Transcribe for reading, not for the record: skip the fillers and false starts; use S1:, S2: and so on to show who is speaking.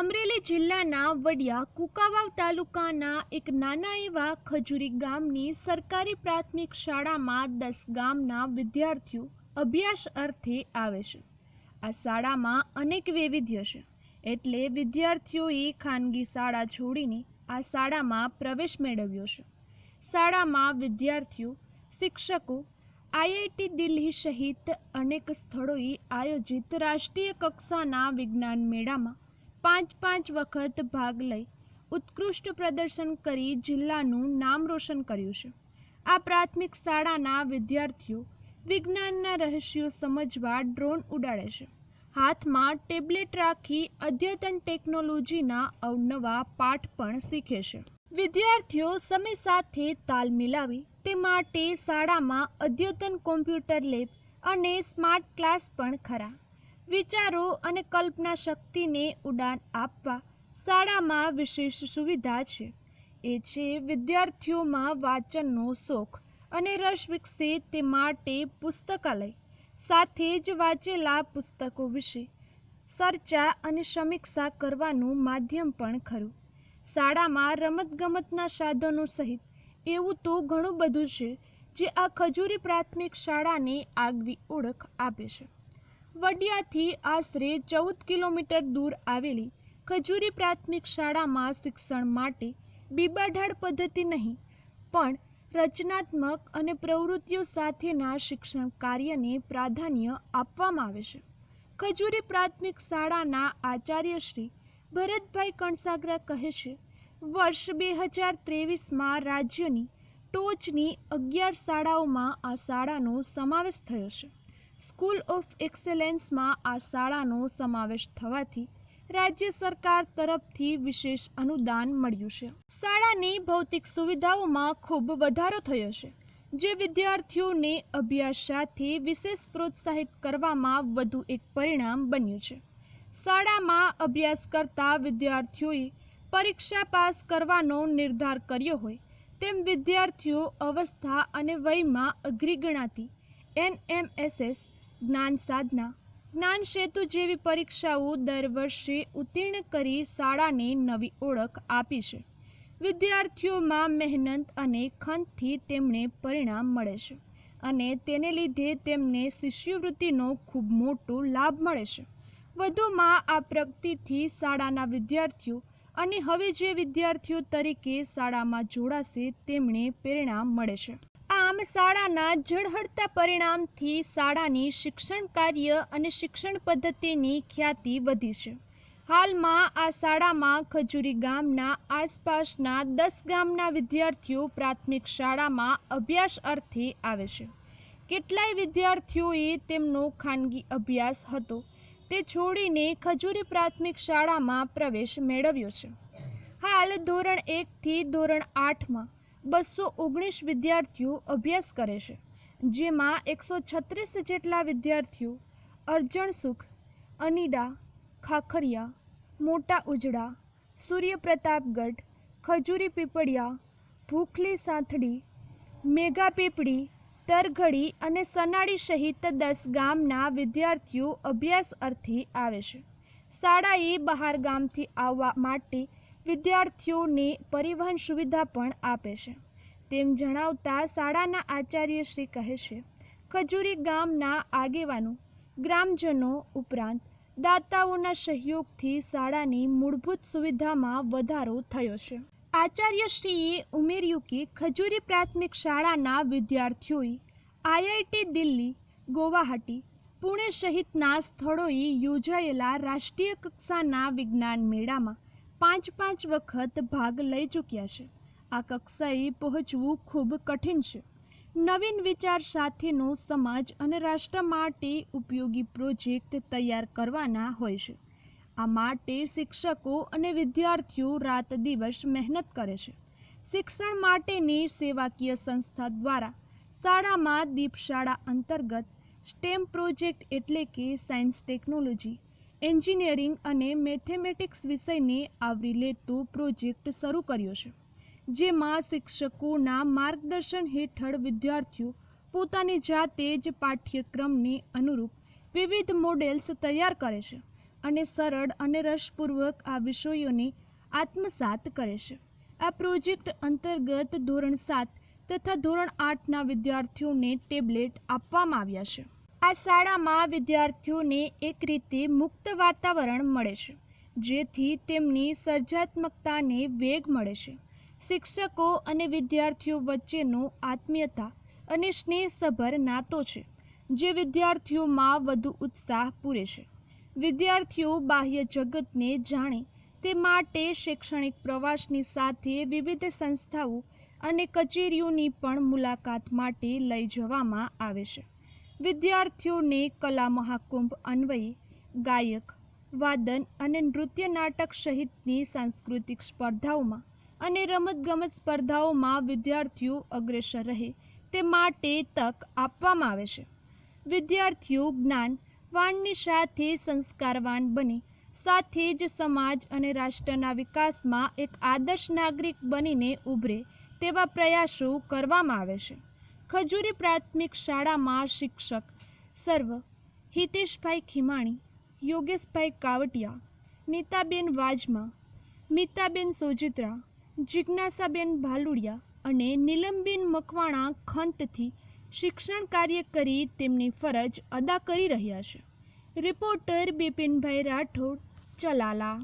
S1: અમરેલી જિલ્લાના વડિયા કુકાવાવ તાલુકાના એક નાના એવા ખજૂરી ગામની સરકારી પ્રાથમિક શાળામાં 10 ગામના વિદ્યાર્થીઓ અભ્યાસ અર્થે આવે છે। આ શાળામાં અનેક વૈવિધ્ય છે, એટલે વિદ્યાર્થીઓએ ખાનગી શાળા છોડીને આ શાળામાં પ્રવેશ મેળવ્યો છે। શાળામાં વિદ્યાર્થીઓ, શિક્ષકો, આઈઆઈટી દિલ્હી સહિત અનેક સ્થળોએ આયોજિત રાષ્ટ્રીય કક્ષાના વિજ્ઞાન મેળામાં 5 વખત ભાગ લઈ ઉત્કૃષ્ટ પ્રદર્શન કરી જિલ્લાનું નામ રોશન કર્યું છે। આ પ્રાથમિક શાળાના વિદ્યાર્થીઓ વિજ્ઞાનના રહસ્યો સમજવા ડ્રોન ઉડાડે છે, હાથમાં ટેબ્લેટ રાખી અદ્યતન ટેકનોલોજીના અવનવા પાઠ પણ શીખે છે। વિદ્યાર્થીઓ સમય સાથે તાલ મિલાવી તે માટે શાળામાં અદ્યતન કોમ્પ્યુટર લેબ અને સ્માર્ટ ક્લાસ પણ ખરા। વિચારો અને કલ્પના શક્તિને ઉડાન આપવા શાળામાં વિશેષ સુવિધા છે, એ છે વિદ્યાર્થીઓમાં વાંચનનો શોખ અને રસ વિકસે તે માટે પુસ્તકાલય, સાથે જ વાંચેલા પુસ્તકો વિશે ચર્ચા અને સમીક્ષા કરવાનું માધ્યમ પણ ખરું। શાળામાં રમતગમતના સાધનો સહિત એવું તો ઘણું બધું છે જે આ ખજૂરી પ્રાથમિક શાળાને આગવી ઓળખ આપે છે। વડિયાથી આશરે 14 કિલોમીટર દૂર આવેલી ખજૂરી પ્રાથમિક શાળામાં શિક્ષણ માટે બીબાઢાળ પદ્ધતિ નહીં, પણ રચનાત્મક અને પ્રવૃત્તિઓ સાથેના શિક્ષણ કાર્યને પ્રાધાન્ય આપવામાં આવે છે। ખજૂરી પ્રાથમિક શાળાના આચાર્ય શ્રી ભરતભાઈ કણસાગરા કહે છે, વર્ષ 2023માં રાજ્યની ટોચની 11 શાળાઓમાં આ શાળાનો સમાવેશ થયો છે। સ્કૂલ ઓફ એક્સેલન્સમાં આ શાળાનો સમાવેશ થવાથી રાજ્ય સરકાર તરફથી વિશેષ અનુદાન મળ્યું છે। શાળાની ભૌતિક સુવિધાઓમાં ખૂબ વધારો થયો છે, જે વિદ્યાર્થીઓને અભ્યાસ સાથે વિશેષ પ્રોત્સાહિત કરવામાં વધુ એક પરિણામ બન્યું છે। શાળામાં અભ્યાસ કરતા વિદ્યાર્થીઓએ પરીક્ષા પાસ કરવાનો નિર્ધાર કર્યો હોય તેમ વિદ્યાર્થીઓ અવસ્થા અને વયમાં અઘરી ગણાતી NMSS, જ્ઞાન સાધના, જ્ઞાન સેતુ જેવી પરીક્ષાઓ દર વર્ષે ઉત્તીર્ણ કરી શાળાને નવી ઓળખ આપી છે। વિદ્યાર્થીઓમાં મહેનત અને ખંતથી તેમને પરિણામ મળે છે અને તેને લીધે તેમને શિષ્યવૃત્તિનો ખૂબ મોટો લાભ મળે છે। વધુમાં આ પ્રગતિથી શાળાના વિદ્યાર્થીઓ અને હવે જે વિદ્યાર્થીઓ તરીકે શાળામાં જોડાશે તેમને પરિણામ મળે છે। આમ શાળાના ઝળહળતા પરિણામથી શાળાની શિક્ષણ કાર્ય અને શિક્ષણ પદ્ધતિની ખ્યાતિ વધી છે। હાલમાં આ શાળામાં ખજૂરી ગામના આસપાસના 10 ગામના વિદ્યાર્થીઓ પ્રાથમિક શાળામાં અભ્યાસ અર્થે આવે છે। કેટલાય વિદ્યાર્થીઓએ તેમનો ખાનગી અભ્યાસ હતો તે છોડીને ખજૂરી પ્રાથમિક શાળામાં પ્રવેશ મેળવ્યો છે। હાલ ધોરણ 1 થી ધોરણ 8માં 219 વિદ્યાર્થીઓ અભ્યાસ કરે છે, જેમાં 136 જેટલા વિદ્યાર્થીઓ અરજણસુખ, અનીડા, ખાખરિયા, મોટા ઉજડા, સૂર્યપ્રતાપગઢ, ખજૂરી પીપળિયા, ભૂખલી સાંથડી, મેઘા પીપળી, તરઘડી અને સનાડી સહિત 10 ગામના વિદ્યાર્થીઓ અભ્યાસ અર્થે આવે છે। શાળાએ બહાર ગામથી આવવા માટે વિદ્યાર્થીઓને પરિવહન સુવિધા પણ આપે છે, તેમ જણાવતા શાળાના આચાર્ય શ્રી કહે છે, ખજૂરી ગામના આગેવાનો, ગ્રામજનો ઉપરાંત દાતાઓના સહયોગથી શાળાની મૂળભૂત સુવિધામાં વધારો થયો છે। આચાર્યશ્રીએ ઉમેર્યું કે ખજૂરી પ્રાથમિક શાળાના વિદ્યાર્થીઓએ આઈઆઈટી દિલ્હી, ગુવાહાટી, પુણે સહિતના સ્થળોએ યોજાયેલા રાષ્ટ્રીય કક્ષાના વિજ્ઞાન મેળામાં 5 વખત ભાગ લઈ ચૂક્યા છે। આ કક્ષાએ પહોંચવું ખૂબ કઠિન છે। નવીન વિચાર સાથેનો સમાજ અને રાષ્ટ્ર માટે ઉપયોગી પ્રોજેક્ટ તૈયાર કરવાના હોય છે। આ માટે શિક્ષકો અને વિદ્યાર્થીઓ રાત દિવસ મહેનત કરે છે। શિક્ષણ માટેની સેવાકીય સંસ્થા દ્વારા શાળામાં દીપશાળા અંતર્ગત સ્ટેમ પ્રોજેક્ટ એટલે કે સાયન્સ, ટેકનોલોજી, એન્જિનિયરિંગ અને મેથેમેટિક્સ વિષયને આવરી લેતો પ્રોજેક્ટ શરૂ કર્યો છે, જેમાં શિક્ષકોના માર્ગદર્શન હેઠળ વિદ્યાર્થીઓ પોતાની જાતે જ પાઠ્યક્રમને અનુરૂપ વિવિધ મોડેલ્સ તૈયાર કરે છે। અને સરળ અને રસપૂર્વક આ વિષયોને આત્મસાત કરે છે. આ પ્રોજેક્ટ અંતર્ગત ધોરણ 7 તથા ધોરણ 8ના વિદ્યાર્થીઓને ટેબ્લેટ આપવામાં આવ્યા છે. આ શાળામાં વિદ્યાર્થીઓને એક રીતે મુક્ત વાતાવરણ મળે છે, જેથી તેમની સર્જનાત્મકતાને વેગ મળે છે. શિક્ષકો અને વિદ્યાર્થીઓ વચ્ચેનો આત્મીયતા અને સ્નેહસભર નાતો છે, જે વિદ્યાર્થીઓમાં વધુ ઉત્સાહ પૂરે છે. વિદ્યાર્થીઓ બાહ્ય જગતને જાણે તે માટે શૈક્ષણિક પ્રવાસની સાથે વિવિધ સંસ્થાઓ અને કચેરીઓની પણ મુલાકાત માટે લઈ જવામાં આવે છે. વિદ્યાર્થીઓને કલા મહાકુંભ અન્વયે ગાયક, વાદન અને નૃત્ય નાટક સહિતની સાંસ્કૃતિક સ્પર્ધાઓમાં અને રમતગમત સ્પર્ધાઓમાં વિદ્યાર્થીઓ અગ્રેસર રહે તે માટે તક આપવામાં આવે છે. વિદ્યાર્થીઓ જ્ઞાનવાનની સાથે સંસ્કારવાન બને, સાથે જ સમાજ અને રાષ્ટ્રના વિકાસમાં એક આદર્શ નાગરિક બનીને ઉભરે તેવા પ્રયાસો કરવામાં આવે છે. ખજૂરી પ્રાથમિક શાળામાં શિક્ષક સર્વ હિતેશભાઈ ખીમાણી, યોગેશભાઈ કાવટિયા, નીતાબેન વાજમા, મીતાબેન સોજિત્રા, જિજ્ઞાસાબેન ભાલુડિયા અને નીલમબેન મકવાણા ખંતથી શિક્ષણ કાર્ય કરી તેમની ફરજ અદા કરી રહ્યા છે. રિપોર્ટર બિપિનભાઈ રાઠોડ, ચલાલા.